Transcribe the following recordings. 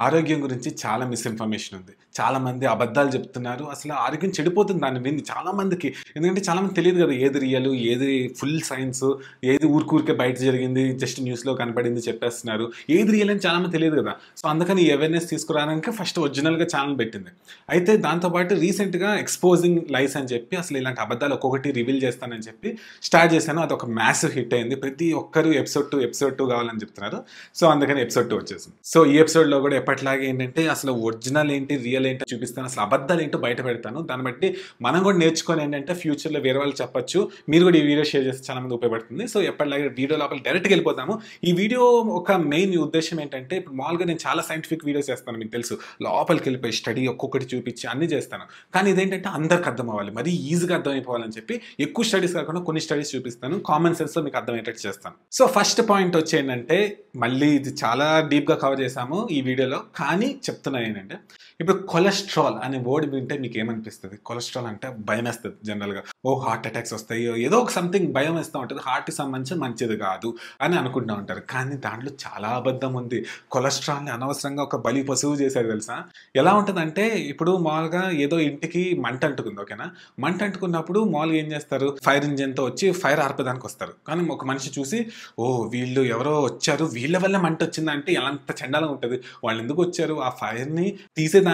ఆరోగ్యం గురించి చాలా మిస్‌ఇన్ఫర్మేషన్ ఉంది. చాలామంది అబద్ధాలు చెప్తున్నారు. అసలు ఆరోగ్యం చెడిపోతుంది దాన్ని విని చాలామందికి. ఎందుకంటే చాలామందికి తెలీదు కదా! ఏది రియలు, ఏది ఫుల్ సైన్సు, ఏది ఊరికే బయట జరిగింది, జస్ట్ న్యూస్‌లో కనపడింది చెప్పేస్తున్నారు. ఏది రియల్ అని చాలామందికి తెలీదు కదా! సో, అందుకని ఈ అవేర్‌నెస్ తీసుకురావడానికి ఫస్ట్ ఒరిజినల్‌గా ఛానెల్ పెట్టింది. అయితే దాంతో పాటు రీసెంట్‌గా ఎక్స్‌పోజింగ్ లైస్ అని చెప్పి అసలు ఇలాంటి అబద్ధాలు ఒక్కొక్కటి రివీల్ చేస్తానని చెప్పి స్టార్ట్ చేశాను. అదొక మ్యాసివ్ హిట్ అయింది. ప్రతి ఒక్కరు ఎపిసోడ్ 2 కావాలని చెప్తున్నారు. సో, అందుకని ఎపిసోడ్ 2 వచ్చేసింది. సో, ఈ ఎపిసోడ్‌లో కూడా ఎప్పటిలాగే ఏంటంటే అసలు ఒరిజినల్ ఏంటి, రియల్ ఏంటో చూపిస్తాను. అసలు అబద్ధాలు ఏంటో బయట పెడతాను. దాన్ని బట్టి మనం కూడా నేర్చుకొని ఏంటంటే ఫ్యూచర్‌లో వేరే వాళ్ళు చెప్పొచ్చు. మీరు కూడా ఈ వీడియో షేర్ చేస్తే చాలా మంది ఉపయోగపడుతుంది. సో, ఎప్పటిలాగే వీడియో లోపల డైరెక్ట్‌గా వెళ్ళిపోతాము. ఈ వీడియో ఒక మెయిన్ ఉద్దేశ్యం ఏంటంటే ఇప్పుడు మామూలుగా నేను చాలా సైంటిఫిక్ వీడియోస్ చేస్తాను మీకు తెలుసు. లోపలికి వెళ్ళిపోయి స్టడీ ఒక్కొక్కటి చూపించి అన్నీ చేస్తాను. కానీ ఇదేంటంటే అందరికి అర్థం అవ్వాలి. మరీ ఈజీగా అర్థమైపోవాలని చెప్పి ఎక్కువ స్టడీస్ కాకుండా కొన్ని స్టడీస్ చూపిస్తాను. కామన్ సెన్స్‌లో మీకు అర్థమయ్యేటట్టు చేస్తాను. సో, ఫస్ట్ పాయింట్ వచ్చి ఏంటంటే మళ్ళీ ఇది చాలా డీప్‌గా కవర్ చేశాము ఈ వీడియోలో. కానీ చెప్తున్నా ఏంటంటే ఇప్పుడు కొలెస్ట్రాల్ అనే వర్డ్ వింటే మీకు ఏమనిపిస్తుంది? కొలెస్ట్రాల్ అంటే భయమేస్తది జనరల్‌గా. హార్ట్ అటాక్స్ వస్తాయో ఏదో ఒక సంథింగ్ భయం వేస్తూ ఉంటది. హార్ట్‌కి సంబంధించి మంచిది కాదు అని అనుకుంటూ ఉంటారు. కానీ దాంట్లో చాలా అబద్ధం ఉంది. కొలెస్ట్రాల్‌ని అనవసరంగా ఒక బలి పశువు చేశారు తెలుసా? ఎలా ఉంటదంటే ఇప్పుడు మామూలుగా ఏదో ఇంటికి మంట అంటుకుంది ఓకేనా? మంట అంటుకున్నప్పుడు మామూలుగా ఏం చేస్తారు? ఫైర్ ఇంజిన్‌తో వచ్చి ఫైర్ ఆర్పడానికి వస్తారు. కానీ ఒక మనిషి చూసి వీళ్ళు ఎవరో వచ్చారు. వీళ్ళ వల్ల మంట వచ్చిందంటే ఎంత చండాలంగా ఉంటది. వాళ్ళు ఎందుకు వచ్చారు? ఆ ఫైర్‌ని తీసేదానికి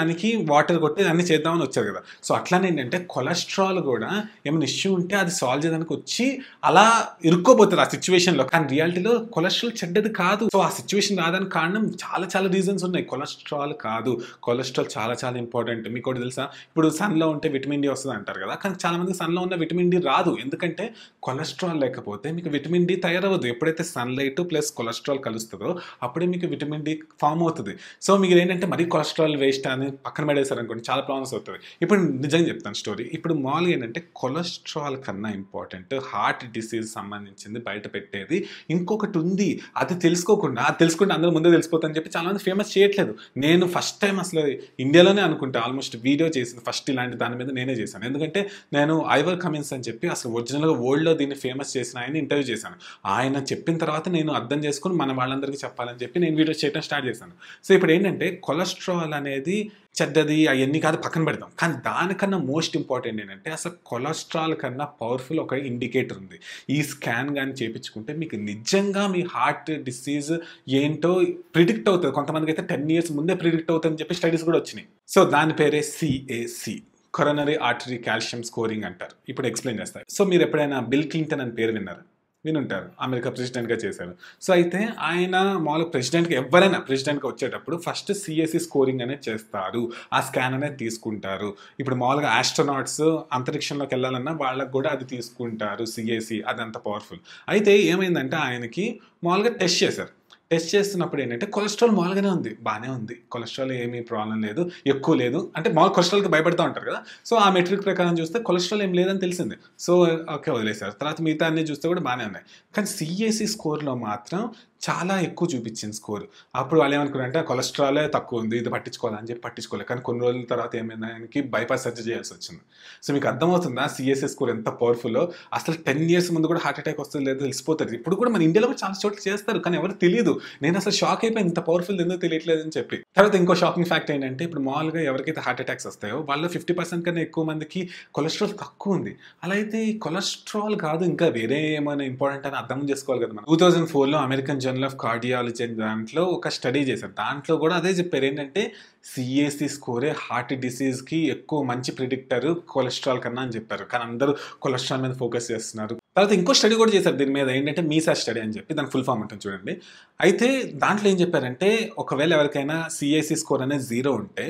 వాటర్ కొట్టి అన్ని చేద్దామని వచ్చారు కదా! సో, అట్లానే ఏంటంటే కొలెస్ట్రాల్ కూడా ఏమైనా ఇష్యూ ఉంటే అది సాల్వ్ చేయడానికి వచ్చి అలా ఇరుక్కోబోతది ఆ సిట్యుయేషన్‌లో. కానీ రియాలిటీలో కొలెస్ట్రాల్ చెడ్డది కాదు. సో, ఆ సిట్యుయేషన్ రావడానికి కారణం చాలా రీజన్స్ ఉన్నాయి. కొలెస్ట్రాల్ కాదు. కొలెస్ట్రాల్ చాలా ఇంపార్టెంట్. మీకోటి తెలుసా? ఇప్పుడు సన్‌లో ఉంటే విటమిన్ డి వస్తది అంటారు కదా! కానీ చాలా మందికి సన్‌లో ఉన్న విటమిన్ డి రాదు. ఎందుకంటే కొలెస్ట్రాల్ లేకపోతే మీకు విటమిన్ డి తయారవ్వదు. ఎప్పుడైతే సన్‌లైట్ ప్లస్ కొలెస్ట్రాల్ కలుస్తదో అప్పుడే మీకు విటమిన్ డి ఫార్మ్ అవుతది. సో, మీరేంటంటే మరీ కొలెస్ట్రాల్ వేస్ట్ అని పక్కన పడేసారనుకోండి చాలా ప్రాబ్లమ్స్ అవుతది. ఇప్పుడు నిజంగా చెప్తాను స్టోరీ. ఇప్పుడు మామూలుగా ఏంటంటే కొలెస్ట్రాల్ కన్నా ఇంపార్టెంట్ హార్ట్ డిసీజ్ సంబంధించింది బయట పెట్టేది ఇంకొకటి ఉంది. అది తెలుసుకోకుండా అది తెలుసుకుంటే అందరూ ముందే తెలిసిపోతుందని చెప్పి చాలా మంది ఫేమస్ చేయట్లేదు. నేను ఫస్ట్ టైం అసలు ఇండియాలోనే అనుకుంటా ఆల్మోస్ట్ వీడియో చేసింది ఫస్ట్ ఇలాంటి దాని మీద నేనే చేశాను. ఎందుకంటే నేను ఐవర్ కమిన్స్ అని చెప్పి అసలు ఒరిజినల్‌గా వరల్డ్‌లో దీన్ని ఫేమస్ చేసిన ఆయన్ని ఇంటర్వ్యూ చేశాను. ఆయన చెప్పిన తర్వాత నేను అర్థం చేసుకొని మన వాళ్ళందరికీ చెప్పాలని చెప్పి నేను వీడియోస్ చేయడం స్టార్ట్ చేశాను. సో, ఇప్పుడు ఏంటంటే కొలెస్ట్రాల్ అనేది చెడ్డది అయన్నీ కాదు పక్కన పెడదాం. కానీ దానికన్నా మోస్ట్ ఇంపార్టెంట్ ఏంటంటే అసలు కొలెస్ట్రాల్ కన్నా పవర్‌ఫుల్ ఒక ఇండికేటర్ ఉంది. ఈ స్కాన్ గాని చేపించుకుంటే మీకు నిజంగా మీ హార్ట్ డిసీజ్ ఏంటో ప్రిడిక్ట్ అవుతది. కొంతమందికైతే 10 ఇయర్స్ ముందే ప్రిడిక్ట్ అవుతదని చెప్పి స్టడీస్ కూడా వచ్చినాయి. సో, దాని పేరే CAC. Coronary artery calcium scoring అంటారు. ఇప్పుడు ఎక్స్‌ప్లెయిన్ చేస్తా. సో, మీరు ఎప్పుడైనా బిల్ క్లింటన్ అని పేరు విన్నారా? వినుంటారు. అమెరికా ప్రెసిడెంట్‌గా చేశారు. సో, అయితే ఆయన మామూలుగా ప్రెసిడెంట్‌గా ఎవ్వరైనా ప్రెసిడెంట్‌గా వచ్చేటప్పుడు ఫస్ట్ సీఏసీ స్కోరింగ్ అనేది చేస్తారు. ఆ స్కాన్ అనేది తీసుకుంటారు. ఇప్పుడు మామూలుగా ఆస్ట్రోనాట్స్ అంతరిక్షంలోకి వెళ్ళాలన్నా వాళ్ళకి కూడా అది తీసుకుంటారు సీఏసీ అదంత పవర్‌ఫుల్. అయితే ఏమైందంటే ఆయనకి మామూలుగా టెస్ట్ చేశారు. టెస్ట్ చేస్తున్నప్పుడు ఏంటంటే కొలెస్ట్రాల్ మామూలుగానే ఉంది. బానే ఉంది. కొలెస్ట్రాల్ ఏమీ ప్రాబ్లమ్ లేదు. ఎక్కువ లేదు. అంటే మామూలుగా కొలెస్ట్రాల్‌కి భయపడతా ఉంటారు కదా! సో, ఆ మెట్రిక్ ప్రకారం చూస్తే కొలెస్ట్రాల్ ఏం లేదని తెలిసింది. సో, ఓకే వదిలేసారు. తర్వాత మిగతా అన్నీ చూస్తే కూడా బానే ఉన్నాయి. కానీ సీఏసీ స్కోర్‌లో మాత్రం చాలా ఎక్కువ చూపించింది స్కోర్. అప్పుడు వాళ్ళేమనుకున్నారంటే కొలెస్ట్రాలే తక్కువ ఉంది. ఇది పట్టించుకోవాలా అని చెప్పి పట్టించుకోలేదు. కానీ కొన్ని రోజుల తర్వాత ఏమైంది ఆయనకి బైపాస్ సర్జరీ చేయాల్సొచ్చింది. సో, మీకు అర్థమవుతుందా సీఏసీ స్కోర్ ఎంత పవర్‌ఫుల్లో? అసలు 10 ఇయర్స్ ముందు కూడా హార్ట్ అటాక్ వస్తదో లేదో తెలిసిపోతది. ఇప్పుడు కూడా మన ఇండియాలో కూడా చాలా చోట్ల చేస్తారు. కానీ ఎవరికీ తెలీదు. నేనసలు షాక్ అయిపోయాను. ఇంత పవర్‌ఫుల్ ఎందుకు తెలియట్లేదని చెప్పి. తర్వాత ఇంకో షాకింగ్ ఫ్యాక్ట్ ఏంటంటే ఇప్పుడు మామూలుగా ఎవరికైతే హార్ట్ అటాక్స్ వస్తాయో వాళ్ళలో 50% కన్నా ఎక్కువ మందికి కొలెస్ట్రాల్ తక్కువ ఉంది. అలా అయితే ఈ కొలెస్ట్రాల్ కాదు ఇంకా వేరే ఏమైనా ఇంపార్టెంట్ అని అర్థం చేసుకోవాలి కదా మనం. 2004లో అమెరికన్ జర్నల్ ఆఫ్ కార్డియాలజీ అనే దాంట్లో ఒక స్టడీ చేశారు. దాంట్లో కూడా అదే చెప్పారు. ఏంటంటే సీఏసీ స్కోరే హార్ట్ డిసీజ్‌కి ఎక్కువ మంచి ప్రిడిక్టర్ కొలెస్ట్రాల్ కన్నా అని చెప్పారు. కానీ అందరూ కొలెస్ట్రాల్ మీద ఫోకస్ చేస్తున్నారు. తర్వాత ఇంకో స్టడీ కూడా చేశారు దీని మీద. ఏంటంటే మీసా స్టడీ అని చెప్పి దాని ఫుల్ ఫామ్ ఉంటుంది చూడండి. అయితే దాంట్లో ఏం చెప్పారంటే ఒకవేళ ఎవరికైనా సీఏసీ స్కోర్ అనేది 0 ఉంటే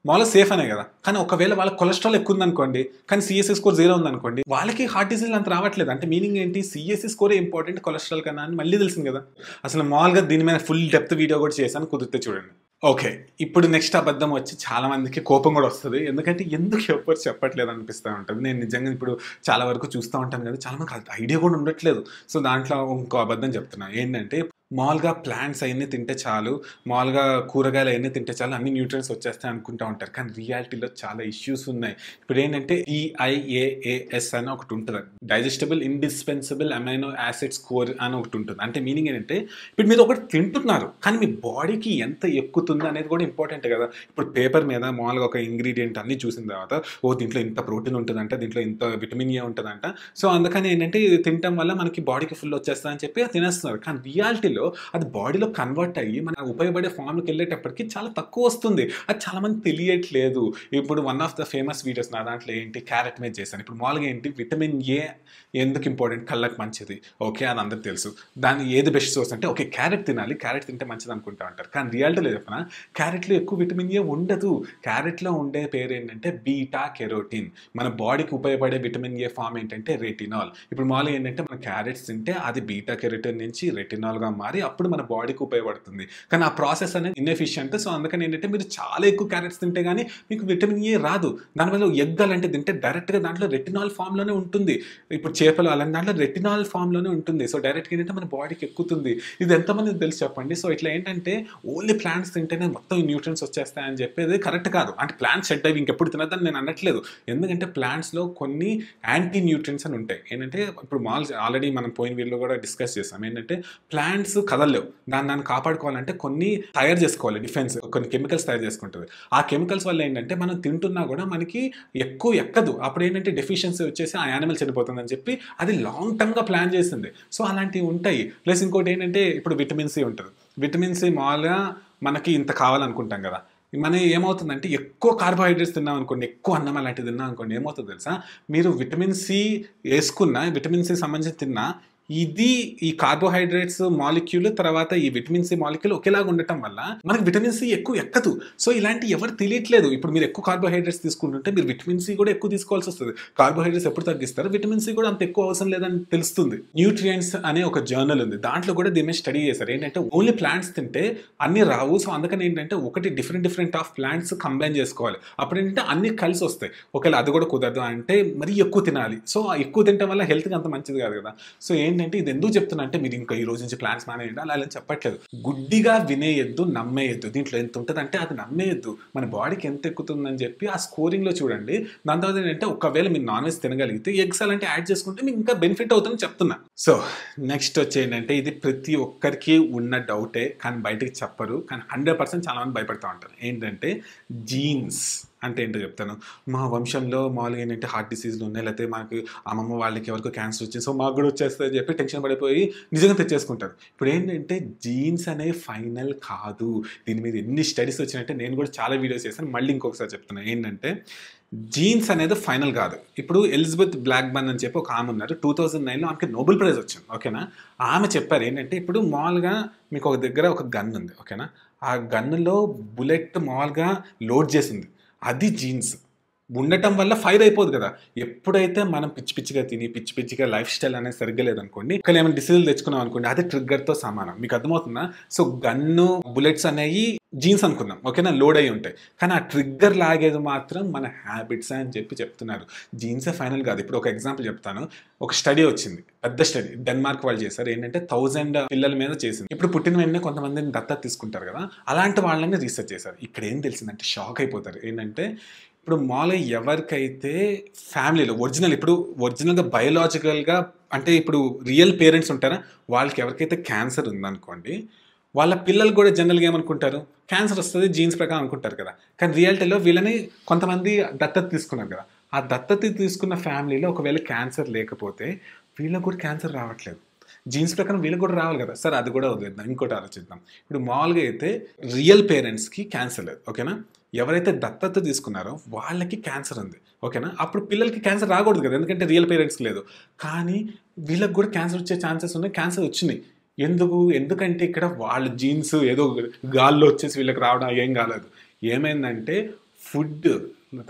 మామూలుగా సేఫ్ అనే కదా! కానీ ఒకవేళ వాళ్ళకి కొలెస్ట్రాల్ ఎక్కువ ఉందనుకోండి, కానీ సీఏసీ స్కోర్ 0 ఉందనుకోండి, వాళ్ళకి హార్ట్ డిసీజ్‌లు అంత రావట్లేదు. అంటే మీనింగ్ ఏంటి? సీఏసీ స్కోరే ఇంపార్టెంట్ కొలెస్ట్రాల్ కన్నా అని మళ్ళీ తెలిసింది కదా! అసలు మామూలుగా దీని మీద ఫుల్ డెప్త్ వీడియో కూడా చేశాను కుదిరితే చూడండి. ఓకే. ఇప్పుడు నెక్స్ట్ అబద్ధం వచ్చి చాలా మందికి కోపం కూడా వస్తది. ఎందుకంటే ఎందుకు ఎవ్వరు చెప్పట్లేదు అనిపిస్తా ఉంటది. నేను నిజంగా ఇప్పుడు చాలా వరకు చూస్తా ఉంటాను కదా! చాలా మందికి ఐడియా కూడా ఉండట్లేదు. సో, దాంట్లో ఇంకో అబద్ధం చెప్తున్నా. ఏంటంటే మామూలుగా ప్లాంట్స్ అయన్నీ తింటే చాలు, మామూలుగా కూరగాయలు అయన్నీ తింటే చాలు అన్ని న్యూట్రియంట్స్ వచ్చేస్తాయి అనుకుంటా ఉంటారు. కానీ రియాలిటీలో చాలా ఇష్యూస్ ఉన్నాయి. ఇప్పుడేంటంటే DIAAS అని ఒకటి ఉంటది. Digestible indispensable amino acids core అని ఒకటి ఉంటుంది. అంటే మీనింగ్ ఏంటంటే ఇప్పుడు మీరు ఒకటి తింటున్నారు, కానీ మీ బాడీకి ఎంత ఎక్కుతుంది అనేది కూడా ఇంపార్టెంట్ కదా. ఇప్పుడు పేపర్ మీద మామూలుగా ఒక ఇంగ్రీడియంట్ అన్ని చూసిన తర్వాత దీంట్లో ఇంత ప్రోటీన్ ఉంటుందంట, దీంట్లో ఇంత విటమిన్ ఏ ఉంటుందంట, సో అందుకని ఏంటంటే ఇది తినటం వల్ల మనకి బాడీకి ఫుల్ వచ్చేస్తా అని చెప్పి తినేస్తున్నారు. కానీ రియాలిటీలో అది బాడీలో కన్వర్ట్ అయ్యి మన ఉపయోగపడే ఫామ్కి వెళ్ళేటప్పటికి చాలా తక్కువ వస్తుంది. అది చాలా మంది తెలియట్లేదు. ఇప్పుడు one of the famous videos నా దాంట్లో ఏంటి క్యారెట్ మీద చేశాను. ఇప్పుడు మామూలుగా ఏంటి విటమిన్ ఏ ఎందుకు ఇంపార్టెంట్, కళ్ళకి మంచిది, ఓకే అది అందరికి తెలుసు. దాన్ని ఏది బెస్ట్ సోర్స్ అంటే ఓకే క్యారెట్ తినాలి, క్యారెట్ తింటే మంచిది అనుకుంటా ఉంటారు. కానీ రియాలిటీలో చెప్పిన క్యారెట్లో ఎక్కువ విటమిన్ ఏ ఉండదు. క్యారెట్లో ఉండే పేరు ఏంటంటే బీటా కెరోటిన్. మన బాడీకి ఉపయోగపడే విటమిన్ ఏ ఫామ్ ఏంటంటే రెటినాల్. ఇప్పుడు మామూలుగా ఏంటంటే మన క్యారెట్స్ తింటే అది బీటా కెరోటిన్ నుంచి రెటినాల్గా మారి అప్పుడు మన బాడీకి ఉపయోగపడుతుంది. కానీ ఆ ప్రాసెస్ అనేది ఇన్ఎఫిషియంట్. సో అందుకని ఏంటంటే మీరు చాలా ఎక్కువ క్యారెట్స్ తింటే కానీ మీకు విటమిన్ ఏ రాదు. దానివల్ల ఎగ్ అలాంటివి తింటే డైరెక్ట్గా దాంట్లో రెటినాల్ ఫామ్లోనే ఉంటుంది. ఇప్పుడు చేపలు అలాంటి దాంట్లో రెటినాల్ ఫామ్లోనే ఉంటుంది. సో డైరెక్ట్గా ఏంటంటే మన బాడీకి ఎక్కుతుంది. ఇది ఎంతమందికి తెలుసు చెప్పండి. సో ఇట్లా ఏంటంటే ఓన్లీ ప్లాంట్స్ తింటేనే మొత్తం న్యూట్రియన్స్ వచ్చేస్తాయని చెప్పేది కరెక్ట్ కాదు. అంటే ప్లాంట్స్ షెడ్ అవి ఇంకెప్పుడు తినద్దని నేను అనట్లేదు. ఎందుకంటే ప్లాంట్స్లో కొన్ని యాంటీ న్యూట్రియన్స్ అని ఉంటాయి. ఏంటంటే ఇప్పుడు ఆల్రెడీ మనం పోయిన వీడియోలో కూడా డిస్కస్ చేస్తాం. ఏంటంటే ప్లాంట్స్ కదలలేవు, దాన్ని కాపాడుకోవాలంటే కొన్ని తయారు చేసుకోవాలి. డిఫెన్స్ కొన్ని కెమికల్స్ తయారు చేసుకుంటుంది. ఆ కెమికల్స్ వల్ల ఏంటంటే మనం తింటున్నా కూడా మనకి ఎక్కువ ఎక్కదు. అప్పుడు ఏంటంటే డెఫిషియన్సీ వచ్చేసి ఆ యానిమల్ చనిపోతుందని చెప్పి అది లాంగ్ టర్మ్గా ప్లాన్ చేసింది. సో అలాంటివి ఉంటాయి. ప్లస్ ఇంకోటి ఏంటంటే ఇప్పుడు విటమిన్ సి ఉంటుంది. విటమిన్ సి మామూలుగా మనకి ఇంత కావాలనుకుంటాం కదా. మనం ఏమవుతుందంటే ఎక్కువ కార్బోహైడ్రేట్స్ తిన్నాం అనుకోండి, ఎక్కువ అన్నం అలాంటివి తిన్నాం అనుకోండి, ఏమవుతుందో తెలుసా, మీరు విటమిన్ సి వేసుకున్న విటమిన్ సి సంబంధించి తిన్నా ఇది ఈ కార్బోహైడ్రేట్స్ మాలిక్యూల్ తర్వాత ఈ విటమిన్ సి మాలిక్యూల్ ఒకేలాగా ఉండటం వల్ల మనకి విటమిన్ సి ఎక్కువ ఎక్కదు. సో ఇలాంటి ఎవరు తెలియట్లేదు. ఇప్పుడు మీరు ఎక్కువ కార్బోహైడ్రేట్స్ తీసుకుంటుంటే మీరు విటమిన్ సి కూడా ఎక్కువ తీసుకోవాల్సి వస్తుంది. కార్బోహైడ్రేట్స్ ఎప్పుడు తగ్గిస్తారు, విటమిన్ సి కూడా అంత ఎక్కువ అవసరం లేదని తెలుస్తుంది. న్యూట్రియంట్స్ అనే ఒక జర్నల్ ఉంది, దాంట్లో కూడా దీన్ని స్టడీ చేశారు. ఏంటంటే ఓన్లీ ప్లాంట్స్ తింటే అన్ని రావు. సో అందుకని ఏంటంటే ఒకటి డిఫరెంట్ ఆఫ్ ప్లాంట్స్ కంబైన్ చేసుకోవాలి. అప్పుడు ఏంటంటే అన్ని కలిసి వస్తాయి. ఒకవేళ అది కూడా కుదరదు అంటే మరీ ఎక్కువ తినాలి. సో ఎక్కువ తినడం వల్ల హెల్త్కి అంత మంచిది కాదు కదా. సో ఏంటంటే ఇది ఎందుకు చెప్తున్నా అంటే మీరు ఇంకా ఈ రోజు నుంచి ప్లాన్స్ మానేయండి అలా అని చెప్పట్లేదు. గుడ్డిగా వినేయద్దు, నమ్మేయద్దు. దీంట్లో ఎంత ఉంటుంది అంటే అది నమ్మేయద్దు. మన బాడీకి ఎంత ఎక్కుతుందని చెప్పి ఆ స్కోరింగ్లో చూడండి. దాని తర్వాత ఏంటంటే ఒకవేళ మీరు నాన్ వెజ్ తినగలిగితే ఎగ్స్ అలాంటి యాడ్ చేసుకుంటే మీకు ఇంకా బెనిఫిట్ అవుతుందని చెప్తున్నా. సో నెక్స్ట్ వచ్చి ఏంటంటే ఇది ప్రతి ఒక్కరికి ఉన్న డౌటే, కానీ బయటకి చెప్పరు. కానీ 100% చాలా మంది భయపడుతూ ఉంటారు. ఏంటంటే జీన్స్ అంటే ఏంటో చెప్తాను. మా వంశంలో మామూలుగా ఏంటంటే హార్ట్ డిసీజ్లు ఉన్నాయి, లేకపోతే మాకు అమ్మమ్మ వాళ్ళకి ఎవరికో క్యాన్సర్ వచ్చింది, సో మాకు కూడా వచ్చేస్తుంది అని చెప్పి టెన్షన్ పడిపోయి నిజంగా తెచ్చేసుకుంటారు. ఇప్పుడు ఏంటంటే జీన్స్ అనే ఫైనల్ కాదు. దీని మీద ఎన్ని స్టడీస్ వచ్చినట్టే నేను కూడా చాలా వీడియోస్ చేశాను, మళ్ళీ ఇంకొకసారి చెప్తున్నాను. ఏంటంటే జీన్స్ అనేది ఫైనల్ కాదు. ఇప్పుడు ఎలిజబెత్ బ్లాక్బర్న్ అని చెప్పి ఒక ఆమె ఉన్నారు. 2009లో ఆమెకి నోబెల్ ప్రైజ్ వచ్చింది. ఓకేనా, ఆమె చెప్పారు ఏంటంటే ఇప్పుడు మామూలుగా మీకు ఒక దగ్గర ఒక గన్ ఉంది. ఓకేనా, ఆ గన్నులో బుల్లెట్ మామూలుగా లోడ్ చేసింది, అది జీన్స్ ఉండటం వల్ల ఫైర్ అయిపోదు కదా. ఎప్పుడైతే మనం పిచ్చి పిచ్చిగా తిని పిచ్చి పిచ్చిగా లైఫ్ స్టైల్ అనేది సరిగ్గా లేదనుకోండి, ఇక్కడ ఏమైనా డిసీజులు తెచ్చుకున్నాం అనుకోండి, అది ట్రిగ్గర్తో సమానం. మీకు అర్థమవుతుందా? సో గన్ను బుల్లెట్స్ అనేవి జీన్స్ అనుకుందాం, ఓకేనా, లోడ్ అయ్యి ఉంటాయి. కానీ ఆ ట్రిగ్గర్ లాగేది మాత్రం మన హ్యాబిట్స్ అని చెప్పి చెప్తున్నారు. జీన్సే ఫైనల్ కాదు. ఇప్పుడు ఒక ఎగ్జాంపుల్ చెప్తాను. ఒక స్టడీ వచ్చింది, పెద్ద స్టడీ, డెన్మార్క్ వాళ్ళు చేశారు. ఏంటంటే 1000 పిల్లల మీద చేసింది. ఇప్పుడు పుట్టిన వెంటనే కొంతమందిని దత్తత తీసుకుంటారు కదా, అలాంటి వాళ్ళని రీసెర్చ్ చేశారు. ఇక్కడ ఏం తెలిసిందంటే షాక్ అయిపోతారు. ఏంటంటే ఇప్పుడు మామూలుగా ఎవరికైతే ఫ్యామిలీలో ఒరిజినల్గా బయోలాజికల్గా అంటే ఇప్పుడు రియల్ పేరెంట్స్ ఉంటారా, వాళ్ళకి ఎవరికైతే క్యాన్సర్ ఉందనుకోండి, వాళ్ళ పిల్లలు కూడా జనరల్గా ఏమనుకుంటారు, క్యాన్సర్ వస్తుంది జీన్స్ ప్రకారం అనుకుంటారు కదా. కానీ రియాలిటీలో వీళ్ళని కొంతమంది దత్తత తీసుకున్నారు కదా, ఆ దత్తత తీసుకున్న ఫ్యామిలీలో ఒకవేళ క్యాన్సర్ లేకపోతే వీళ్ళకి కూడా క్యాన్సర్ రావట్లేదు. జీన్స్ ప్రకారం వీళ్ళకి కూడా రావాలి కదా. సరే అది కూడా వదిలేద్దాం, ఇంకోటి ఆలోచిద్దాం. ఇప్పుడు మామూలుగా అయితే రియల్ పేరెంట్స్కి క్యాన్సర్ లేదు, ఓకేనా. ఎవరైతే దత్తత తీసుకున్నారో వాళ్ళకి క్యాన్సర్ ఉంది, ఓకేనా. అప్పుడు పిల్లలకి క్యాన్సర్ రాకూడదు కదా, ఎందుకంటే రియల్ పేరెంట్స్కి లేదు. కానీ వీళ్ళకి కూడా క్యాన్సర్ వచ్చే ఛాన్సెస్ ఉన్నాయి, క్యాన్సర్ వచ్చినాయి. ఎందుకంటే ఇక్కడ వాళ్ళ జీన్స్ ఏదో గాల్లో వచ్చేసి వీళ్ళకి రావడం ఏం కాలేదు. ఏమైందంటే ఫుడ్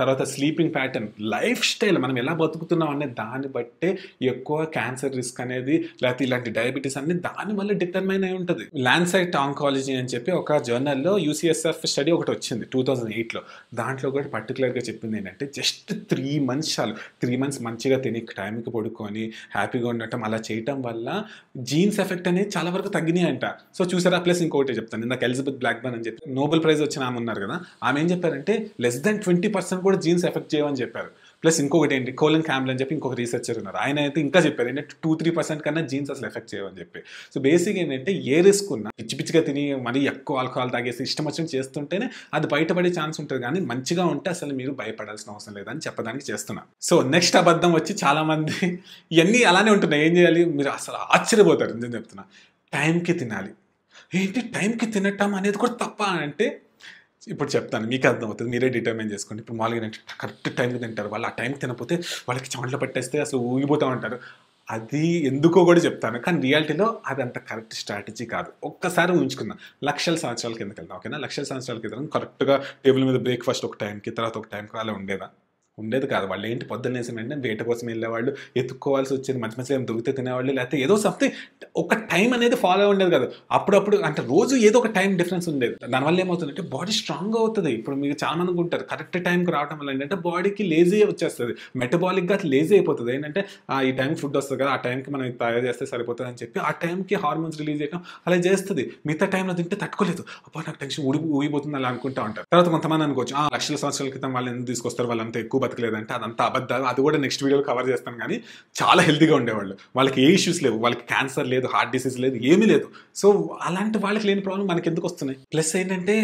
తర్వాత స్లీపింగ్ ప్యాటర్న్, లైఫ్ స్టైల్, మనం ఎలా బతుకుతున్నాం అనే దాన్ని బట్టే ఎక్కువ క్యాన్సర్ రిస్క్ అనేది, లేకపోతే ఇలాంటి డయాబెటీస్ అన్ని దాని వల్ల డిటర్మైన్ అయి ఉంటుంది. ల్యాన్సెట్ ఆంకాలజీ అని చెప్పి ఒక జర్నల్లో యూసీఎస్ఎఫ్ స్టడీ ఒకటి వచ్చింది 2008లో. దాంట్లో కూడా పర్టికులర్గా చెప్పింది ఏంటంటే జస్ట్ 3 months చాలు. 3 months మంచిగా తిని టైంకి పడుకొని హ్యాపీగా ఉండటం, అలా చేయటం వల్ల జీన్స్ ఎఫెక్ట్ అనేది చాలా వరకు తగ్గినాయి అంట. సో చూసారా. ప్లస్ ఇంకొకటి చెప్తాను, ఇందాక ఎలిజబెత్ బ్లాక్బర్న్ అని చెప్పి నోబెల్ ప్రైజ్ వచ్చిన ఆమె ఉన్నారు కదా, ఆమె ఏం చెప్పారంటే లెస్ దెన్ 20% కూడా జీన్స్ ఎఫెక్ట్ చేయమని చెప్పారు. ప్లస్ ఇంకొకటి ఏంటి, కోలిన్ క్యాంబెల్ అని చెప్పి ఇంకొక రీసెర్చర్ ఉన్నారు, ఆయన అయితే ఇంకా చెప్పారు ఏంటంటే 2-3% కన్నా జీన్స్ అసలు ఎఫెక్ట్ చేయమని చెప్పి. సో బేసిక్ ఏంటంటే ఏ రిస్క్ ఉన్నా పిచ్చిగా తిని మరీ ఎక్కువ ఆల్కహాల్ తాగేసి ఇష్టం వచ్చినట్టు చేస్తుంటేనే అది బయటపడే ఛాన్స్ ఉంటుంది, కానీ మంచిగా ఉంటే అసలు మీరు భయపడాల్సిన అవసరం లేదని చెప్పడానికి చేస్తున్నా. సో నెక్స్ట్ అబద్ధం వచ్చి చాలా మంది ఇవన్నీ అలానే ఉంటున్నాయి, ఏం చేయాలి, మీరు అసలు ఆశ్చర్యపోతారు నేను చెప్తున్నా. టైంకి తినాలి. ఏంటి టైంకి తినటం అనేది కూడా తప్ప అంటే ఇప్పుడు చెప్తాను, మీకు అర్థమవుతుంది, మీరే డిటర్మైన్ చేసుకోండి. ఇప్పుడు మామూలుగా కరెక్ట్ టైంకి తింటారు, వాళ్ళు ఆ టైంకి తినకపోతే వాళ్ళకి చెమటలు పట్టేస్తే అసలు ఊగిపోతూ ఉంటారు. అది ఎందుకో కూడా చెప్తాను, కానీ రియాలిటీలో అది అంత కరెక్ట్ స్ట్రాటజీ కాదు. ఒక్కసారి ఊహించుకుందాం, లక్షల సంవత్సరాల కిందకి వెళ్దాం, ఓకేనా. లక్షల సంవత్సరాల కింద కరెక్ట్గా టేబుల్ మీద బ్రేక్ఫాస్ట్ ఒక టైంకి, తర్వాత ఒక టైంకి అలా ఉండేది కాదు. వాళ్ళు ఏంటి పొద్దున్న వేసిన వెంటనే వేట కోసం వెళ్ళేవాళ్ళు, ఎత్తుక్కోవాల్సి వచ్చేది, మధ్య మధ్యలో ఏం దొరికితే తినేవాళ్ళు, లేకపోతే ఏదో సంథింగ్ ఒక టైం అనేది ఫాలో ఉండేది కాదు. అప్పుడప్పుడు అంటే రోజు ఏదో ఒక టైం డిఫరెన్స్ ఉండేది. దానివల్ల ఏమవుతుందంటే బాడీ స్ట్రాంగ్ అవుతుంది. ఇప్పుడు మీరు చాలా మందికి ఉంటారు, కరెక్ట్ టైంకి రావడం వల్ల ఏంటంటే బాడీకి లేజీ వచ్చేస్తుంది, మెటబాలిక్గా లేజీ అయిపోతుంది. ఏంటంటే ఈ టైంకి ఫుడ్ వస్తుంది కదా, ఆ టైంకి మనం తయారు చేస్తే సరిపోతుంది అని చెప్పి ఆ టైంకి హార్మోన్స్ రిలీజ్ చేయడం అలా చేస్తుంది. మిగతా టైంలో తింటే తట్టుకోలేదు, అబ్బా నాకు టెన్షన్ ఊగిపోతుంది అలా అనుకుంటా ఉంటారు. తర్వాత కొంతమంది అనుకోవచ్చు లక్షల సంవత్సరాల క్రితం వాళ్ళు ఎందుకు తీసుకొస్తారు, వాళ్ళంతా ఎక్కువ బతకలేదంటే అదంతా అబద్ధాలు. అది కూడా నెక్స్ట్ వీడియోలో కవర్ చేస్తాను. కానీ చాలా హెల్తీగా ఉండేవాళ్ళు, వాళ్ళకి ఏ ఇష్యూస్ లేవు, వాళ్ళకి క్యాన్సర్ లేదు, హార్ట్ డిసీజ్ లేదు, ఏమీ లేదు. సో అలాంటి వాళ్ళకి లేని ప్రాబ్లం మనకి ఎందుకు వస్తున్నాయి. ప్లస్ ఏంటంటే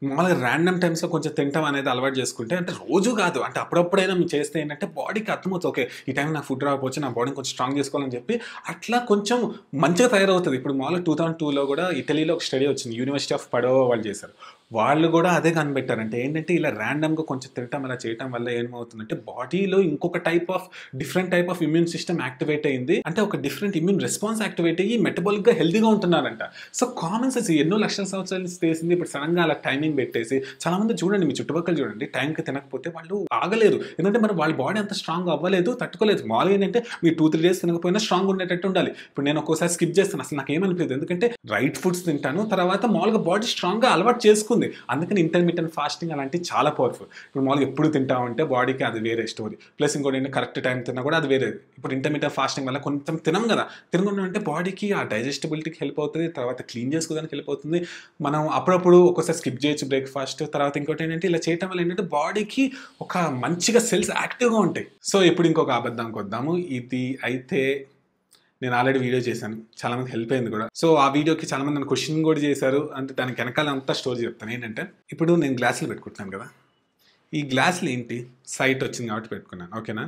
మామూలుగా ర్యాండమ్ టైమ్స్లో కొంచెం తింటాం అనేది అలవాటు చేసుకుంటే, అంటే రోజు కాదు, అంటే అప్పుడప్పుడైనా మేము చేస్తే ఏంటంటే బాడీకి అర్థమవుతుంది, ఓకే ఈ టైం నాకు ఫుడ్ రాకపోవచ్చు, నా బాడీని కొంచెం స్ట్రాంగ్ చేసుకోవాలని చెప్పి అట్లా కొంచెం మంచిగా తయారవుతుంది. ఇప్పుడు మామూలుగా 2002లో కూడా ఇటలీలో ఒక స్టడీ వచ్చింది, యూనివర్సిటీ ఆఫ్ పడోవా వాళ్ళు చేశారు. వాళ్ళు కూడా అదే కనిపెట్టారంటే ఏంటంటే ఇలా ర్యాండమ్గా కొంచెం తినటం అలా చేయటం వల్ల ఏమవుతుందంటే బాడీలో ఇంకొక different type of immune system activate అయింది, అంటే ఒక డిఫరెంట్ ఇమ్యూన్ రెస్పాన్స్ యాక్టివేట్ అయ్యి మెటబాలిక్గా హెల్తీగా ఉంటున్నారంట. సో కామన్ సెన్స్ ఎన్నో లక్షల సంవత్సరాలు చేసింది, ఇప్పుడు సడన్గా అలా టైమింగ్ పెట్టేసి చాలా మంది చూడండి, మీ చుట్టుపక్కల చూడండి, టైంకి తినకపోతే వాళ్ళు ఆగలేరు. ఎందుకంటే మరి వాళ్ళ బాడీ అంత స్ట్రాంగ్ అవ్వలేదు, తట్టుకోలేదు. మామూలుగా ఏంటంటే మీరు 2-3 days తినకపోయినా స్ట్రాంగ్ ఉండేటట్టు ఉండాలి. ఇప్పుడు నేను ఒక్కోసారి స్కిప్ చేస్తాను, అసలు నాకు ఏమనిపించదు, ఎందుకంటే రైట్ ఫుడ్స్ తింటాను, తర్వాత మామూలుగా బాడీ స్ట్రాంగ్గా అలవాటు చేసుకుంది. అందుకని ఇంటర్మీడియట్ ఫాస్టింగ్ అలాంటివి చాలా పవర్ఫుల్. ఇప్పుడు మామూలుగా ఎప్పుడు తింటామంటే బాడీకి అది వేరే స్టోరీ. ప్లస్ ఇంకోటి ఏంటంటే కరెక్ట్ టైం తిన్నా కూడా అది వేరే. ఇప్పుడు ఇంటర్మీడియట్ ఫాస్టింగ్ వల్ల కొంచెం తినం కదా, తినకుండా అంటే బాడీకి ఆ డైజెస్టబిలిటీకి హెల్ప్ అవుతుంది, తర్వాత క్లీన్ చేసుకోవడానికి హెల్ప్ అవుతుంది. మనం అప్పుడప్పుడు ఒక్కోసారి స్కిప్ చేయొచ్చు బ్రేక్ఫాస్ట్. తర్వాత ఇంకోటి ఏంటంటే ఇలా చేయడం వల్ల ఏంటంటే బాడీకి ఒక మంచిగా సెల్స్ యాక్టివ్గా ఉంటాయి. సో ఇప్పుడు ఇంకొక అబద్ధానికి వద్దాము. ఇది అయితే నేను ఆల్రెడీ వీడియో చేశాను, చాలా మంది హెల్ప్ అయింది కూడా. సో ఆ వీడియోకి చాలా మంది నన్ను క్వశ్చన్ కూడా చేశారు, అంటే దానికి వెనకాల అంతా స్టోరీ చెప్తాను. ఏంటంటే ఇప్పుడు నేను గ్లాసులు పెట్టుకుంటున్నాను కదా, ఈ గ్లాసులు ఏంటి సైట్ వచ్చింది కాబట్టి పెట్టుకున్నాను, ఓకేనా.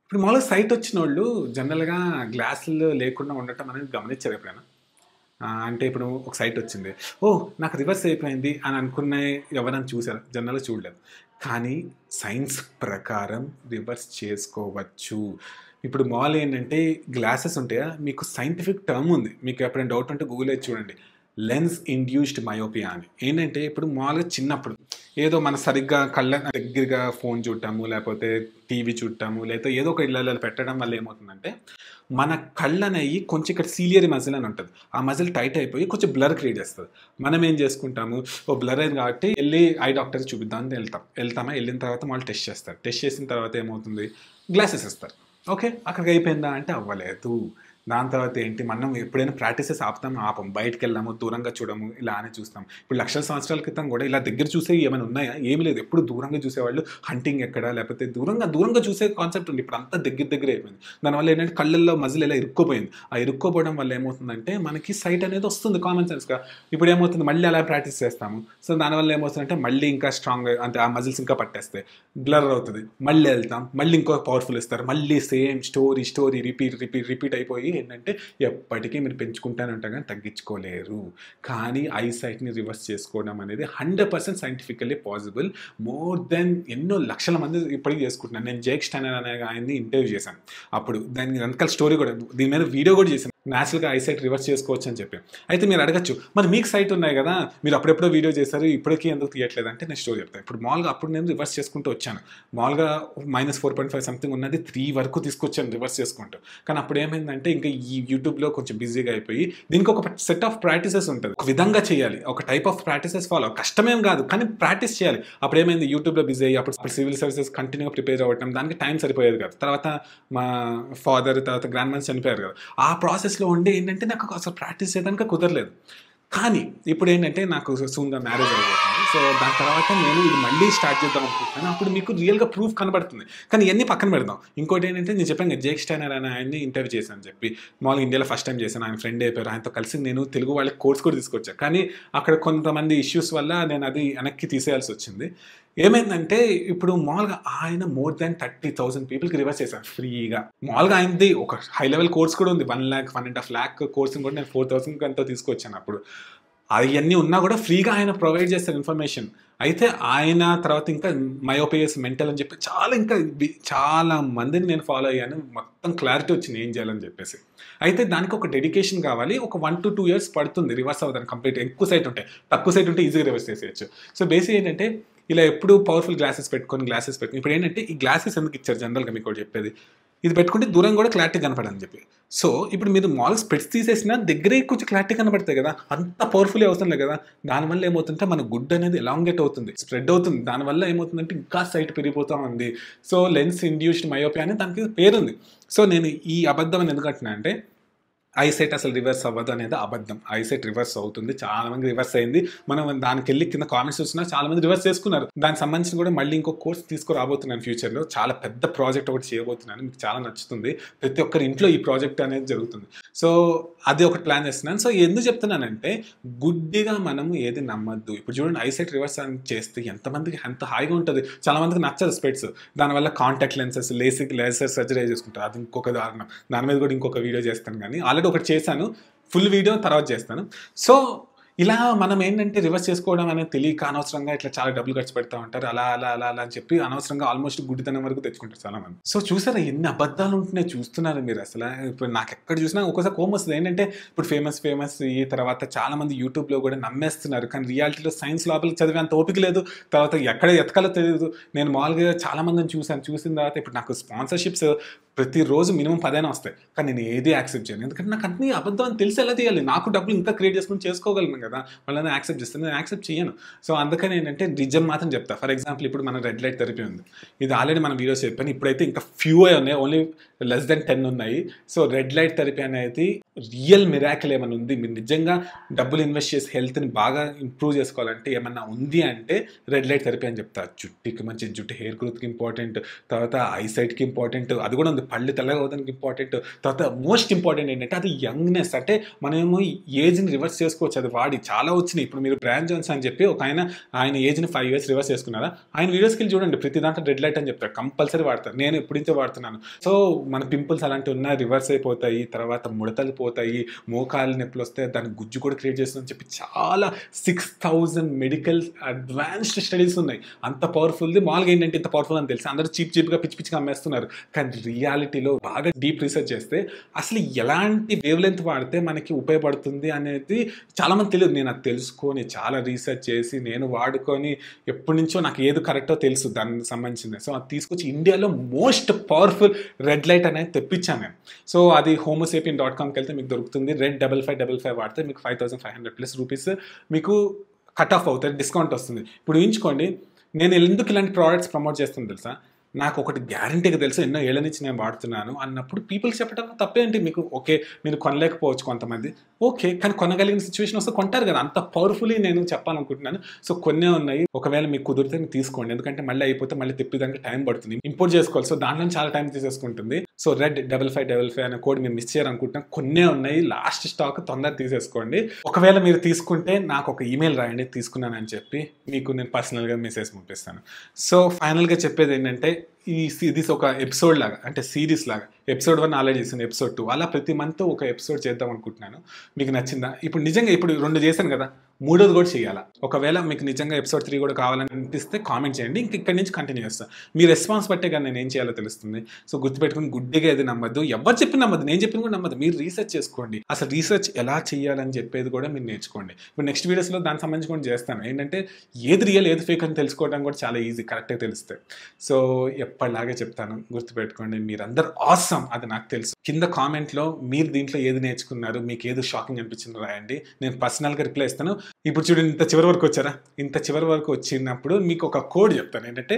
ఇప్పుడు మామూలుగా సైట్ వచ్చిన వాళ్ళు జనరల్గా గ్లాసులు లేకుండా ఉండటం అనేది గమనించారు ఎప్పుడైనా. అంటే ఇప్పుడు ఒక సైట్ వచ్చింది, నాకు రివర్స్ అయిపోయింది అని అనుకునే ఎవరైనా చూసారు? జనరల్గా చూడలేదు. కానీ సైన్స్ ప్రకారం రివర్స్ చేసుకోవచ్చు. ఇప్పుడు మాల్ ఏంటంటే గ్లాసెస్ ఉంటాయా, మీకు సైంటిఫిక్ టర్మ్ ఉంది, మీకు ఎప్పుడైనా డౌట్ ఉంటే గూగుల్ అయితే చూడండి, లెన్స్ ఇండ్యూస్డ్ మయోపియా అని. ఏంటంటే ఇప్పుడు మామూలుగా చిన్నప్పుడు ఏదో మన సరిగ్గా కళ్ళ దగ్గరగా ఫోన్ చూడటము, లేకపోతే టీవీ చూడటము, లేకపోతే ఏదో ఒక ఇళ్ళ పెట్టడం వల్ల ఏమవుతుందంటే మన కళ్ళు అనేవి కొంచెం ఇక్కడ సీలియరీ మజిల్ అని ఉంటుంది, ఆ మజిల్ టైట్ అయిపోయి కొంచెం బ్లర్ క్రియేట్ చేస్తుంది. మనం ఏం చేసుకుంటాము, బ్లర్ అయింది కాబట్టి వెళ్ళి ఐ డాక్టర్ చూపిద్దామని వెళ్తామా, వెళ్ళిన తర్వాత వాళ్ళు టెస్ట్ చేస్తారు. టెస్ట్ చేసిన తర్వాత ఏమవుతుంది, గ్లాసెస్ ఇస్తారు. ఓకే అక్కడికి అయిపోయిందా అంటే అవ్వలేదు. దాని తర్వాత ఏంటి, మనం ఎప్పుడైనా ప్రాక్టీసెస్ ఆపం, బయటకు వెళ్ళాము, దూరంగా చూడము, ఇలానే చూస్తాం. ఇప్పుడు లక్షల సంవత్సరాల క్రితం కూడా ఇలా దగ్గర చూసే ఏమైనా ఉన్నాయా, ఏమి లేదు. ఎప్పుడు దూరంగా చూసేవాళ్ళు, హంటింగ్ ఎక్కడ, లేకపోతే దూరంగా చూసే కాన్సెప్ట్ ఉంది. ఇప్పుడు అంతా దగ్గర అయిపోయింది. దానివల్ల ఏంటంటే కళ్ళల్లో మజిల్ ఇలా ఇరుక్కోపోయింది. ఆ ఇరుక్కోపోవడం వల్ల ఏమవుతుందంటే మనకి సైట్ అనేది వస్తుంది కామన్ సెన్స్గా. ఇప్పుడు ఏమవుతుంది, మళ్ళీ అలా ప్రాక్టీస్ చేస్తాము. సో దానివల్ల ఏమవుతుందంటే మళ్ళీ ఇంకా స్ట్రాంగ్, అంటే ఆ మజిల్స్ ఇంకా పట్టేస్తాయి, బ్లర్ అవుతుంది. మళ్ళీ వెళ్తాం, మళ్ళీ ఇంకో పవర్ఫుల్ ఇస్తారు, మళ్ళీ సేమ్ స్టోరీ రిపీట్ అయిపోయి ఏంటంటే ఎప్పటికీ మీరు పెంచుకుంటానే ఉంటారు కానీ తగ్గించుకోలేరు. కానీ ఐసైట్ని రివర్స్ చేసుకోవడం అనేది 100% సైంటిఫికల్లీ పాసిబుల్. మోర్ దెన్ ఎన్నో లక్షల మంది ఇప్పటికీ చేసుకుంటున్నాను. నేను జేక్ స్టైనర్ అనే ఆయన్ని ఇంటర్వ్యూ చేశాను, అప్పుడు దాని వెనకాల స్టోరీ కూడా, దీని మీద వీడియో కూడా చేశాను. న్యాచురల్గా ఐసైట్ రివర్స్ చేసుకోవచ్చు అని చెప్పి. అయితే మీరు అడగచ్చు, మరి మీకు సైట్ ఉన్నాయి కదా, మీరు అప్పుడెప్పుడో వీడియో చేశారు, ఇప్పటికీ ఎందుకు తీయట్లేదు అంటే నేను స్టోరీ చెప్తాను. ఇప్పుడు మామూలుగా అప్పుడు నేను రివర్స్ చేసుకుంటూ వచ్చాను. మామూలుగా -4.5 సంథింగ్ ఉన్నది 3 వరకు తీసుకొచ్చాను రివర్స్ చేసుకుంటూ. కానీ అప్పుడు ఏమైందంటే ఇంకా ఈ యూట్యూబ్లో కొంచెం బిజీగా అయిపోయి, దీనికి ఒక సెట్ ఆఫ్ ప్రాక్టీసెస్ ఉంటుంది, ఒక విధంగా చేయాలి, ఒక టైప్ ఆఫ్ ప్రాక్టీసెస్ ఫాలో, కష్టమేం కాదు కానీ ప్రాక్టీస్ చేయాలి. అప్పుడు ఏమైంది, యూట్యూబ్లో బిజీ అయ్యి అప్పుడు సివిల్ సర్వీసెస్ కంటిన్యూగా ప్రిపేర్ అవ్వడం, దానికి టైం సరిపోయేది కాదు. తర్వాత మా ఫాదర్, తర్వాత గ్రాండ్ మదర్ చనిపోయారు కదా, ఆ ప్రాసెస్లో ఉండి ఏంటంటే నాకు అసలు ప్రాక్టీస్ చేయడానికి కుదరలేదు. కానీ ఇప్పుడు ఏంటంటే నాకు సూన్గా మ్యారేజ్ అయిపోతుంది. సో దాని తర్వాత నేను ఇది మళ్ళీ స్టార్ట్ చేద్దాం అనుకుంటున్నాను. అప్పుడు మీకు రియల్గా ప్రూఫ్ కనబడుతుంది. కానీ ఇవన్నీ పక్కన పెడదాం. ఇంకోటి ఏంటంటే నేను చెప్పాను కదా, జేక్ స్టైనర్ అనే ఆయన్ని ఇంటర్వ్యూ చేశాను చెప్పి, మామూలుగా ఇండియాలో ఫస్ట్ టైం చేశాను. ఆయన ఫ్రెండ్ అయిపోయారు. ఆయనతో కలిసి నేను తెలుగు వాళ్ళకి కోర్స్ కూడా తీసుకొచ్చాను. కానీ అక్కడ కొంతమంది ఇష్యూస్ వల్ల నేను అది వెనక్కి తీసేయాల్సి వచ్చింది. ఏమైందంటే ఇప్పుడు మామూలుగా ఆయన మోర్ దాన్ 30,000 పీపుల్కి రివర్స్ చేశాను ఫ్రీగా. మామూలుగా ఆయనది ఒక హై లెవెల్ కోర్స్ కూడా ఉంది, 1 lakh 1.5 lakh కోర్స్ని కూడా నేను 4,000 ఎంతో తీసుకొచ్చాను. అప్పుడు అవన్నీ ఉన్నా కూడా ఫ్రీగా ఆయన ప్రొవైడ్ చేస్తారు ఇన్ఫర్మేషన్. అయితే ఆయన తర్వాత ఇంకా మయోపియస్ మెంటల్ అని చెప్పి చాలా మందిని నేను ఫాలో అయ్యాను. మొత్తం క్లారిటీ వచ్చింది ఏం చేయాలని చెప్పేసి. అయితే దానికి ఒక డెడికేషన్ కావాలి. ఒక 1 to 2 years పడుతుంది రివర్స్ అవ్వడానికి కంప్లీట్. ఎక్కువ సైట్ ఉంటాయి, తక్కువ సైట్ ఉంటే ఈజీగా రివర్స్ చేసేయచ్చు. సో బేసిక్ ఏంటంటే ఇలా ఎప్పుడు పవర్ఫుల్ గ్లాసెస్ పెట్టుకొని ఇప్పుడు ఏంటంటే ఈ గ్లాసెస్ ఎందుకు ఇచ్చారు జనరల్గా మీకు ఒకటి చెప్పేది, ఇది పెట్టుకుంటే దూరం కూడా క్లారిటీ కనపడని చెప్పి. సో ఇప్పుడు మీరు మామూలుగా స్పెట్స్ తీసేసినా దగ్గరే కొంచెం క్లారిటీ కనబడతాయి కదా, అంత పవర్ఫుల్ అవసరం లేదు కదా. దానివల్ల ఏమవుతుందంటే మన గుడ్ అనేది ఎలాంగేట్ అవుతుంది, స్ప్రెడ్ అవుతుంది. దానివల్ల ఏమవుతుందంటే ఇంకా సైట్ పెరిగిపోతూ ఉంది. సో లెన్స్ ఇండ్యూస్డ్ మయోపియా అని దానికి పేరుంది. సో నేను ఈ అబద్ధం అని ఎందుకు అంటున్నా అంటే, ఐసైట్ అసలు రివర్స్ అవ్వదు అనేది అబద్ధం. ఐసైట్ రివర్స్ అవుతుంది, చాలా మంది రివర్స్ అయింది. మనం దానికి వెళ్ళి కింద కామెంట్స్ చూస్తున్నా చాలా మంది రివర్స్ చేసుకున్నారు. దానికి సంబంధించి కూడా మళ్ళీ ఇంకో కోర్స్ తీసుకురాబోతున్నాను ఫ్యూచర్లో. చాలా పెద్ద ప్రాజెక్ట్ ఒకటి చేయబోతున్నాను, మీకు చాలా నచ్చుతుంది. ప్రతి ఒక్కరి ఇంట్లో ఈ ప్రాజెక్ట్ అనేది జరుగుతుంది. సో అది ఒకటి ప్లాన్ చేస్తున్నాను. సో ఎందుకు చెప్తున్నానంటే, గుడ్డిగా మనము ఏది నమ్మద్దు. ఇప్పుడు చూడండి, ఐసైట్ రివర్స్ అని చేస్తే ఎంతమందికి ఎంత హాయిగా ఉంటుంది. చాలా మందికి నచ్చదు స్పెట్స్, దానివల్ల కాంటాక్ట్ లెన్సెస్, లేజర్ సర్జరీ చేసుకుంటారు. అది ఇంకొక దారుణం, దాని మీద కూడా ఇంకొక వీడియో చేస్తాను. కానీ ఆల్రెడీ ఒకటి చేశాను, ఫుల్ వీడియో తర్వాత చేస్తాను. సో ఇలా మనం ఏంటంటే రివర్స్ చేసుకోవడం అనేది తెలియక అనవసరంగా ఇట్లా చాలా డబ్బులు ఖర్చు పెడతా ఉంటారు. అలా అలా అలా అలా అని చెప్పి అనవసరంగా ఆల్మోస్ట్ గుడ్డితనం వరకు తెచ్చుకుంటారు చాలా మంది. సో చూసారా ఎన్ని అబద్ధాలు ఉంటున్నాయి, చూస్తున్నారు మీరు అసలు. ఇప్పుడు నాకు ఎక్కడ చూసినా ఒక్కోసారి కోపం వస్తుంది. ఏంటంటే ఇప్పుడు ఫేమస్ ఈ తర్వాత చాలా మంది యూట్యూబ్లో కూడా నమ్మేస్తున్నారు. కానీ రియాలిటీలో సైన్స్ లోపలికి చదివే అంత ఓపిక లేదు. తర్వాత ఎక్కడ ఎతకాలో తెలియదు. నేను మామూలుగా చాలా మందిని చూసిన తర్వాత ఇప్పుడు నాకు స్పాన్సర్షిప్స్ ప్రతిరోజు మినిమం 10 వస్తాయి. కానీ నేను ఏది యాక్సెప్ట్ చేయను. ఎందుకంటే నాకు అన్ని అబద్ధం అని తెలిసి ఎలా తీయాలి. నాకు డబ్బులు ఇంకా క్రియేట్ చేసుకుని చేసుకోగలను కదా, వాళ్ళని యాక్సెప్ట్ చేస్తాను, నేను యాక్సెప్ట్ చేయను. సో అందుకని ఏంటంటే నిజం మాత్రం చెప్తా. ఫర్ ఎగ్జాంపుల్ ఇప్పుడు మన రెడ్ లైట్ థెరపీ ఉంది, ఇది ఆల్రెడీ మనం వీడియోస్ చెప్పాను. ఇప్పుడైతే ఇంకా ఫ్యూ ఉన్నాయి, ఓన్లీ less than 10 ఉన్నాయి. సో రెడ్ లైట్ థెరపీ అనేది రియల్ మిరాకిల్ ఏమైనా ఉంది, మీరు నిజంగా డబ్బులు ఇన్వెస్ట్ చేసి హెల్త్ని బాగా ఇంప్రూవ్ చేసుకోవాలంటే ఏమన్నా ఉంది అంటే రెడ్ లైట్ థెరపీ అని చెప్తా. జుట్టుకి మంచి జుట్టు, హెయిర్ గ్రోత్కి ఇంపార్టెంట్, తర్వాత ఐసైట్కి ఇంపార్టెంట్, అది కూడా ఉంది, పళ్ళు తెల్లగా అవడానికి ఇంపార్టెంట్. తర్వాత మోస్ట్ ఇంపార్టెంట్ ఏంటంటే అది యంగ్నెస్. అంటే మనమేమో ఏజ్ని రివర్స్ చేసుకోవచ్చు, అది వాడి చాలా వచ్చినాయి. ఇప్పుడు మీరు బ్రాన్ జాన్సన్ అని చెప్పి ఒక ఆయన ఏజ్ని 5 years రివర్స్ చేసుకున్నారా, ఆయన వీడియోస్కి వెళ్ళి చూడండి, ప్రతి దాంట్లో రెడ్ లైట్ అని చెప్తారు, కంపల్సరీ వాడతారు. నేను ఎప్పటి నుంచో వాడుతున్నాను. సో మన పింపుల్స్ అలాంటివి ఉన్నా రివర్స్ అయిపోతాయి, తర్వాత ముడతలు పోతాయి, మోకాలు నొప్పులు వస్తే దానికి గుజ్జు కూడా క్రియేట్ చేస్తుందని చెప్పి చాలా 6,000 మెడికల్ అడ్వాన్స్డ్ స్టడీస్ ఉన్నాయి. అంత పవర్ఫుల్ది. మామూలుగా ఏంటంటే ఇంత పవర్ఫుల్ అని తెలిసి అందరూ చీప్గా పిచ్చిగా అమ్మేస్తున్నారు. కానీ రియాలిటీలో బాగా డీప్ రీసెర్చ్ చేస్తే అసలు ఎలాంటి వేవ్ లెంత్ వాడితే మనకి ఉపయోగపడుతుంది అనేది చాలామంది తెలియదు. నేను అది తెలుసుకొని చాలా రీసెర్చ్ చేసి నేను వాడుకొని ఎప్పటి నుంచో నాకు ఏది కరెక్టో తెలుసు దానికి సంబంధించింది. సో అది తీసుకొచ్చి ఇండియాలో మోస్ట్ పవర్ఫుల్ రెడ్ లైట్ అనేది తెప్పించాను నేను. సో అది homosapiens.comకి వెళ్తే మీకు దొరుకుతుంది. రెడ్ 5555 వాడితే మీకు 5,500+ రూపీస్ మీకు కట్ ఆఫ్ అవుతుంది, డిస్కౌంట్ వస్తుంది. ఇప్పుడు ఊహించుకోండి, నేను ఎందుకు ఇలాంటి ప్రోడక్ట్స్ ప్రమోట్ చేస్తాను తెలుసా, నాకు ఒకటి గ్యారంటీగా తెలుసు, ఎన్నో ఏళ్ళ నుంచి నేను వాడుతున్నాను అన్నప్పుడు పీపుల్స్ చెప్పడం తప్పేంటి. మీకు ఓకే, మీరు కొనలేకపోవచ్చు కొంతమంది, ఓకే, కానీ కొనగలిగిన సిచ్యువేషన్ వస్తే కొంటారు కదా. అంత పవర్ఫుల్లీ నేను చెప్పాలనుకుంటున్నాను. సో కొన్నే ఉన్నాయి, ఒకవేళ మీకు కుదిరితే మీరు తీసుకోండి. ఎందుకంటే మళ్ళీ అయిపోతే మళ్ళీ తెప్పిదానికి టైం పడుతుంది, ఇంపోర్ట్ చేసుకోవాలి. సో దాంట్లో చాలా టైం తీసేసుకుంటుంది. సో రెడ్ 5555 అనే కోడ్ మీరు మిస్ చేయాలనుకుంటున్నా, కొన్నే ఉన్నాయి, లాస్ట్ స్టాక్, తొందరగా తీసేసుకోండి. ఒకవేళ మీరు తీసుకుంటే నాకు ఒక ఈమెయిల్ రాయండి తీసుకున్నానని చెప్పి, మీకు నేను పర్సనల్గా మెసేజ్ పంపిస్తాను. సో ఫైనల్గా చెప్పేది ఏంటంటే, ఇది ఒక ఎపిసోడ్ లాగా, అంటే సిరీస్ లాగా. ఎపిసోడ్ 1 ఆల్రెడీ చేశాను, ఎపిసోడ్ 2 అలా ప్రతి మంత్ ఒక ఎపిసోడ్ చేద్దాం అనుకుంటున్నాను. మీకు నచ్చిందా? ఇప్పుడు నిజంగా ఇప్పుడు 2 చేశాను కదా, మూడోది కూడా చేయాలా. ఒకవేళ మీకు నిజంగా ఎపిసోడ్ 3 కూడా కావాలని అనిపిస్తే కామెంట్ చేయండి. ఇంక ఇక్కడి నుంచి కంటిన్యూ చేస్తా. మీ రెస్పాన్స్ బట్టే కానీ నేను ఏం చేయాలో తెలుస్తుంది. సో గుర్తుపెట్టుకుని గుడ్డిగా ఏది నమ్మద్దు. ఎవరు చెప్పిన నమ్మద్దు. నేను చెప్పిన కూడా నమ్మద్దు. మీరు రీసెర్చ్ చేసుకోండి. అసలు రీసెర్చ్ ఎలా చేయాలని చెప్పేది కూడా మీరు నేర్చుకోండి. ఇప్పుడు నెక్స్ట్ వీడియోస్లో దానికి సంబంధించి కూడా చేస్తాను. ఏంటంటే ఏది రియల్ ఏది ఫేక్ అని తెలుసుకోవడం కూడా చాలా ఈజీ, కరెక్ట్గా తెలిస్తే. సో ఎప్పటిలాగే చెప్తాను, గుర్తుపెట్టుకోండి. మీరందరూ ఆసమ్, అది నాకు తెలుసు. కింద కామెంట్లో మీరు దీంట్లో ఏది నేర్చుకున్నారు, మీకు ఏది షాకింగ్ అనిపించిందో రాయండి. నేను పర్సనల్గా రిప్లై ఇస్తాను. ఇప్పుడు చూడండి, ఇంత చివరి వరకు వచ్చారా? ఇంత చివరి వరకు వచ్చినప్పుడు మీకు ఒక కోడ్ చెప్తాను, ఏంటంటే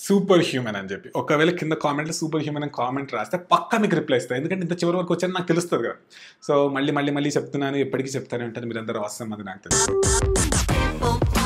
సూపర్ హ్యూమన్ అని చెప్పి. ఒకవేళ కింద కామెంట్లో సూపర్ హ్యూమన్ అని కామెంట్ రాస్తే పక్కా మీకు రిప్లై ఇస్తాను. ఎందుకంటే ఇంత చివరి వరకు వచ్చారని నాకు తెలుస్తుంది కదా. సో మళ్ళీ చెప్తున్నాను, ఎప్పటికీ చెప్తానే ఉంటాను. మీరందరూ ఆసమ్, అది నాకు తెలుసు.